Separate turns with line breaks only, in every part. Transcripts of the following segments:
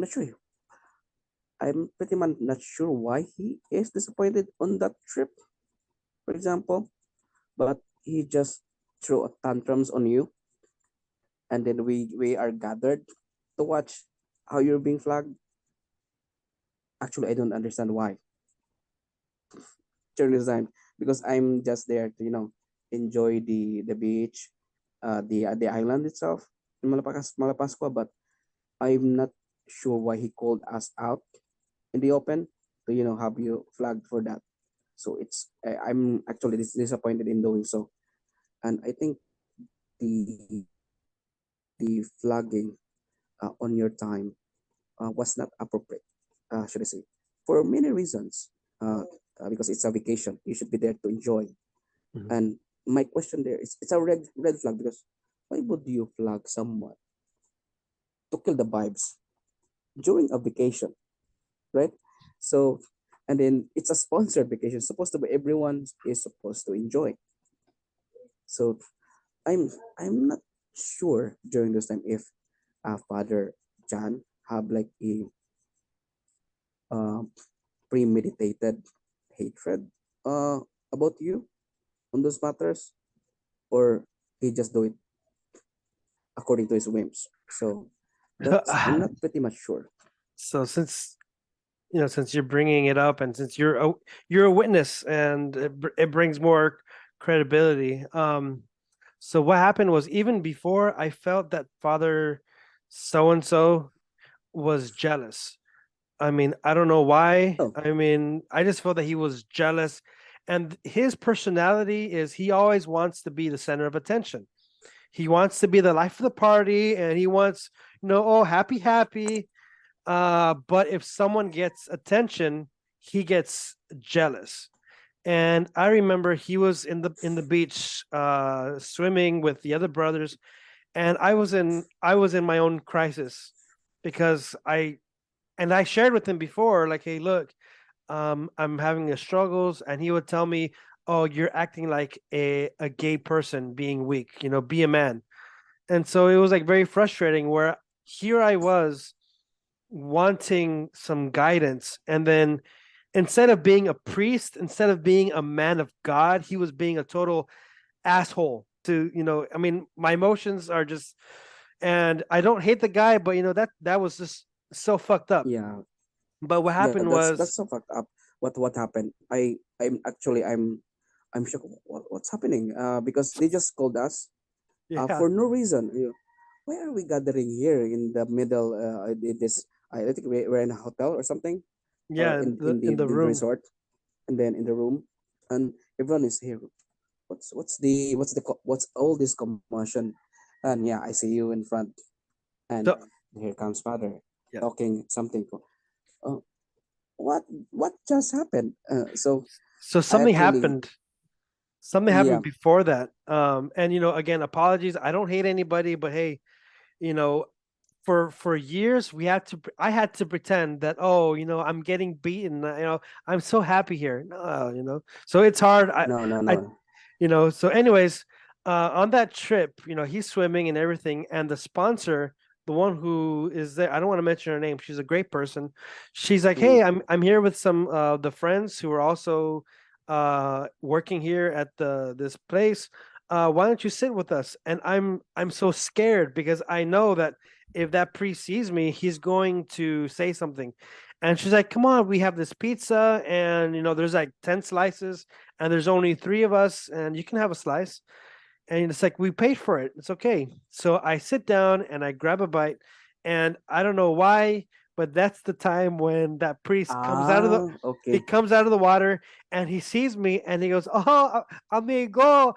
not sure. I'm pretty much not sure why he is disappointed on that trip, for example. But he just threw a tantrums on you, and then we are gathered to watch how you're being flagged. Actually, I don't understand why during this time, because I'm just there to enjoy the beach, the island itself in Malapascua, but I'm not sure why he called us out in the open to have you flagged for that. So I'm actually disappointed in doing so, and I think the the flagging on your time was not appropriate, should I say, for many reasons. Because it's a vacation, you should be there to enjoy.
Mhm.
And my question there is, it's a red flag, because why would you flag someone to kill the vibes during a vacation, right? So, and then it's a sponsored vacation. It's supposed to be everyone is supposed to enjoy. So I'm not sure during this time if Father John have like a uh, premeditated hatred uh, about you on those matters, or he just do it according to his whims. So that's I'm not pretty much sure.
So since you're bringing it up, and since you're a witness, and it brings more credibility. So what happened was, even before, I felt that Father so and so was jealous. I mean, I don't know why.
Oh,
I mean, I just felt that he was jealous, and his personality is he always wants to be the center of attention. He wants to be the life of the party, and he wants, oh, happy, happy. But if someone gets attention, he gets jealous. And I remember he was in the beach, swimming with the other brothers, and I was in my own crisis, because I shared with him before, like, hey, look, I'm having a struggles, and he would tell me, oh, you're acting like a gay person being weak, be a man. And so it was like very frustrating, where here I was wanting some guidance, and then instead of being a priest, instead of being a man of God, he was being a total asshole to, I mean, my emotions are just, and I don't hate the guy, but that was just so fucked up.
yeah,
But what
yeah.
happened
That's
was,
so fucked up. What happened? I'm shocked. What's happening? Because they just called us
yeah,
for no reason. Why are we gathering here in the middle? In this, I think we're in a hotel or something, or
yeah, in
in
the in the
the
room.
resort, and then in the room, and everyone is here. What's all this commotion? And yeah, I see you in front, and
So
here comes father
yeah,
talking something. Uh, what what just happened?
so
I
something
actually,
happened. Something
yeah,
happened before that. And again, apologies. I don't hate anybody, but hey, you know, for years I had to pretend that, oh, I'm getting beaten. I'm so happy here. No, so it's hard. I
no.
so anyways, on that trip, he's swimming and everything, and the sponsor, the one who is there, I don't want to mention her name, she's a great person. She's like,
Mm,
hey, I'm here with some the friends who are also working here at this place. Why don't you sit with us? And I'm so scared, because I know that if that priest sees me, he's going to say something. And she's like, come on, we have this pizza, and there's like 10 slices, and there's only three of us, and you can have a slice. And it's like, we paid for it, it's okay. So I sit down and I grab a bite, and I don't know why, but that's the time when that priest comes out of the he
okay.
comes out of the water, and he sees me, and he goes, oh, amigo,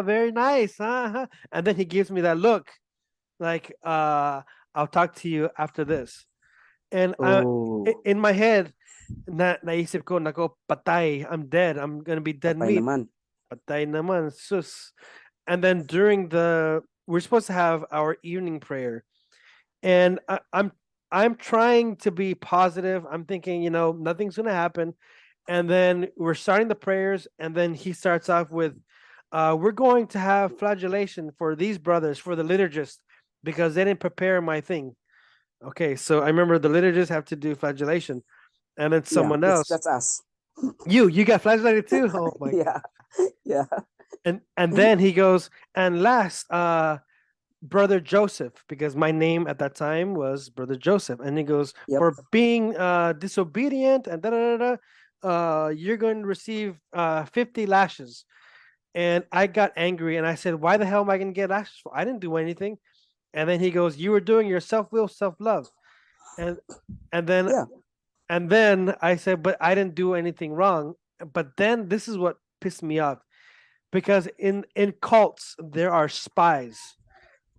very nice, huh? And then he gives me that look, like, I'll talk to you after this. And
Oh,
in my head, naisip ko, nako, patay, I'm dead, I'm gonna be dead
patay
meat.
naman.
Patay naman, sus. And then we're supposed to have our evening prayer, and I'm trying to be positive. I'm thinking, nothing's gonna happen. And then we're starting the prayers, and then he starts off with, we're going to have flagellation for these brothers, for the liturgist, because they didn't prepare my thing. Okay, so I remember the liturgists have to do flagellation, and then
Yeah,
someone else,
that's us.
you got flagellated too. Oh my god!
Yeah, yeah,
And then he goes, and last, brother Joseph, because my name at that time was brother Joseph, and he goes
yep,
for being disobedient and da da da. You're going to receive 50 lashes. And I got angry and I said, "Why the hell am I going to get lashes for? I didn't do anything." And then he goes, "You were doing your self will, self love." And and then
yeah,
and then I said, "But I didn't do anything wrong." But then this is what pissed me off, because in cults there are spies,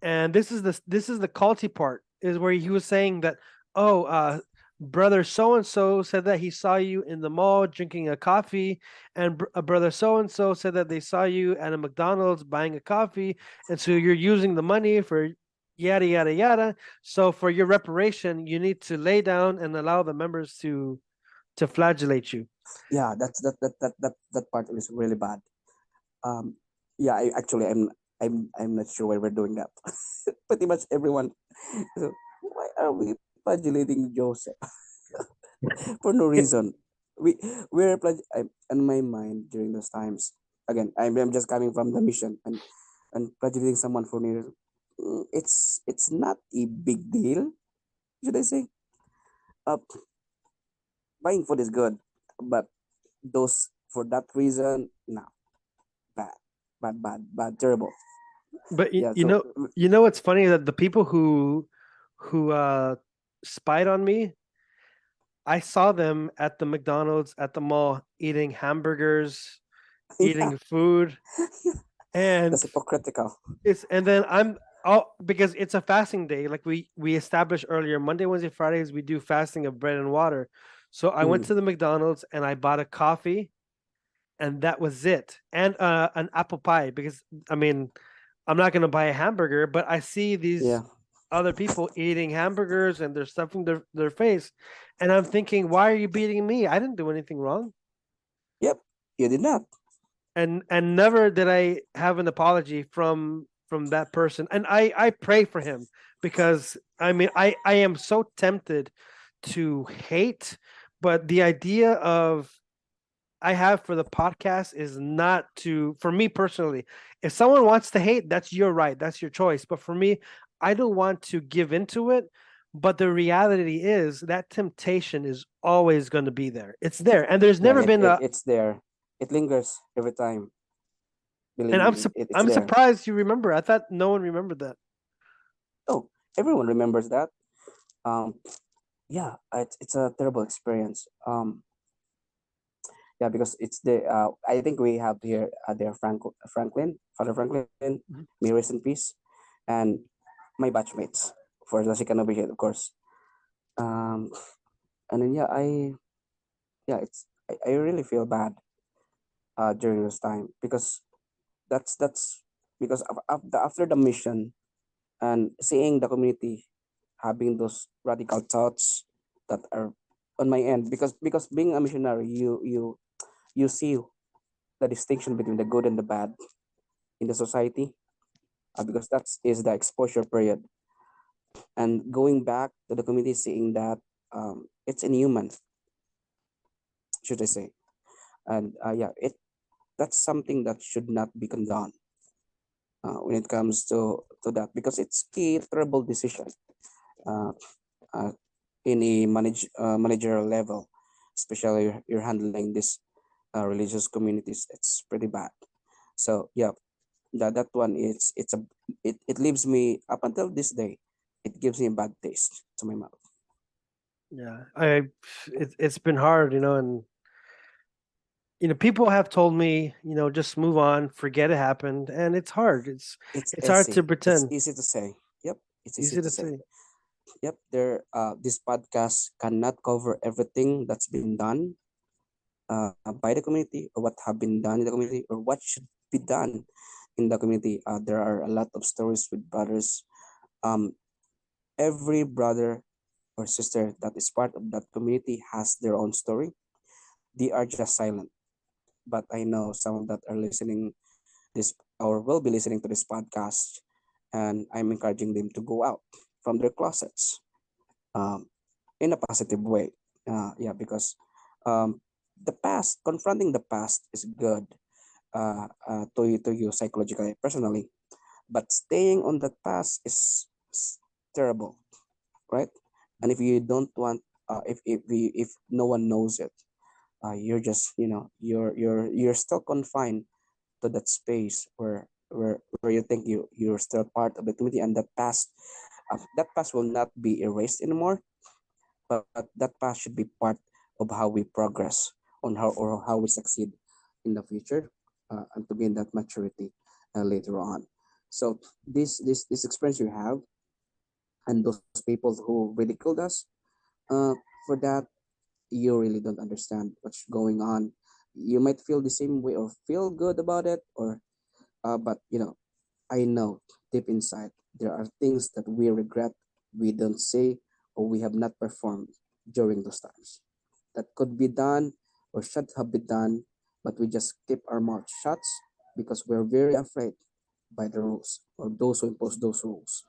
and this is the culty part, is where he was saying that, oh, brother so and so said that he saw you in the mall drinking a coffee, and brother so and so said that they saw you at a McDonald's buying a coffee, and so you're using the money for yada yada yada. So for your reparation, you need to lay down and allow the members to flagellate you.
yeah. That's that part is really bad. Um, yeah, I actually I'm not sure why we're doing that. Pretty much everyone. So why are we flagellating Joseph for no reason? We we're in my mind during those times. Again, I'm just coming from the mission and flagellating someone for no reason. It's not a big deal, should I say? Uh, Buying food is good, but those for that reason, no, bad, bad, terrible.
But
Yeah. So
you know what's funny, that the people who spied on me, I saw them at the McDonald's at the mall eating hamburgers,
yeah,
eating food,
that's
and
hypocritical.
and then I'm, oh, because it's a fasting day, like we established earlier, Monday, Wednesday, Fridays we do fasting of bread and water. So I went
Mm,
to the McDonald's and I bought a coffee, and that was it, and an apple pie, because I mean, I'm not gonna buy a hamburger, but I see these
yeah.
other people eating hamburgers and they're stuffing their face, and I'm thinking, why are you beating me? I didn't do anything wrong.
Yep. You did not.
And never did I have an apology from that person. And I pray for him, because I mean, I am so tempted to hate, but the idea of I have for the podcast is not to, for me personally, if someone wants to hate, that's your right, that's your choice. But for me, I don't want to give into it. But the reality is that temptation is always going to be there. It's there. And there's
Yeah,
never been a,
it's there. It lingers every time. Believe
and
me, it's
I'm
there.
surprised you remember. I thought no one remembered that.
Oh, everyone remembers that. Um, yeah, it's a terrible experience. Yeah, because it's the I think we have here their Franklin, Father Franklin,
Mhm.
may rest in peace, and my batchmates for the second over here, of course. Um, and then yeah, I really feel bad during this time because that's because after the mission and seeing the community having those radical thoughts that are on my end because being a missionary you see the distinction between the good and the bad in the society because that is the exposure period and going back to the community seeing that it's inhuman, should I say. And yeah, that's something that should not be condoned when it comes to that because it's a terrible decision uh, uh, in a managerial level, especially you're handling this religious communities. It's pretty bad. So yeah, that one it leaves me up until this day. It gives me a bad taste to my mouth.
Yeah, it's been hard, and people have told me, just move on, forget it happened, and it's hard.
It's
It's hard to
easy. It's
pretend.
easy to say. Yep, it's easy
Easy
to
to
say.
say.
Yep, this podcast cannot cover everything that's been done by the community or what have been done in the community or what should be done in the community. There are a lot of stories with brothers. Um, every brother or sister that is part of that community has their own story. They are just silent, but I know some of that are listening this or will be listening to this podcast, and I'm encouraging them to go out from their closets um, in a positive way. Yeah, because um, the past, confronting the past is good to you psychologically, personally, but staying on that past is terrible, right? And if you don't want, if no one knows it, you're just, you're still confined to that space where you think you're still part of the community, and that past will not be erased anymore, but that past should be part of how we progress on how we succeed in the future, and to gain that maturity later on. So this experience you have, and those people who ridiculed us, uh, for that, you really don't understand what's going on. You might feel the same way or feel good about it, or but I know deep inside there are things that we regret, we don't say, or we have not performed during those times. That could be done or should have been done, but we just keep our mouth shut because we're very afraid by the rules or those who impose those rules.